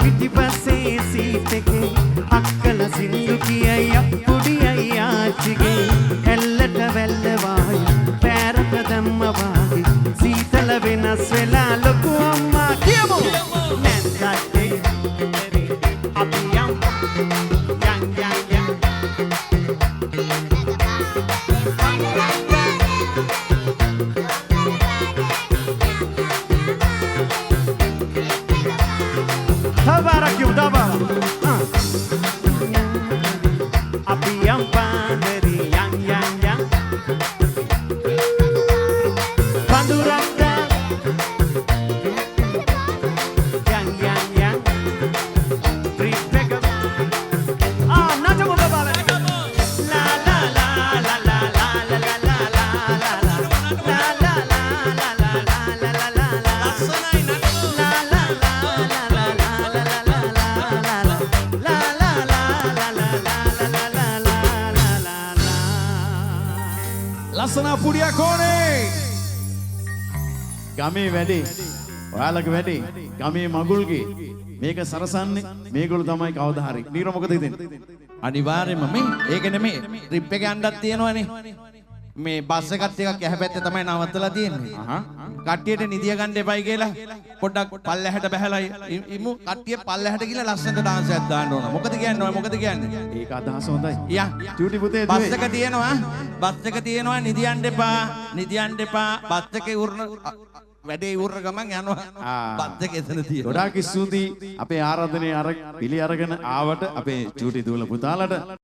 පිටිපස්සේ සීට් එකේ අක්කල සින්දු කියයි අප්පුඩි අයියාච්චිගේ ඇල්ලට වැල්ල වායි පෑරක දැම්ම වාගේ සීතල වෙනස් වෙලා ලොකු අම්මා කියමු නැන්දටේ අපි යම් Tabarak yum tabarak Api yang panderi yang Pandurakda yang Tripeka Nata mo babala La la la la la la la la la la la La la la la la la la la la ලස්සනයි නටන. La la la la la la ලස්සන පුඩියක් ඕනේ. ගමේ වැඩේ ඔයාලගේ වැඩේ ගමේ මගුල්ගේ මේක සරසන්නේ මේගොල්ලෝ තමයි කවදා හරි නීර මොකද හිතන්නේ අනිවාර්යයෙන්ම මේ ඒක නෙමෙයි ට්‍රිප් එක යන්නත් තියෙනවනේ. මේ බස් එකත් ටිකක් එහා පැත්තේ තමයි නවත්තලා තියෙන්නේ. කට්ටියට නිදිය ගන්න එපයි කියලා පොඩ්ඩක් පල්ලෙහාට බහැලා ඉමු. කට්ටිය පල්ලෙහාට ගිහලා ලස්සනට ඩාන්ස් එකක් දාන්න ඕන. මොකද කියන්නේ? මොකද කියන්නේ? ඒක අදහස හොඳයි යා චූටි පුතේ බස් එක තියෙනවා. බස් එක තියෙනවා නිදියන්න එපා. නිදියන්න එපා. බස් එකේ උරන වැඩේ ඉවර ගමන් යනවා. බස් එක එතන තියෙනවා. ගොඩාක් ස්තුතියි අපේ ආරාධනය පිළි අරගෙන ආවට අපේ චූටි දූල පුතාලට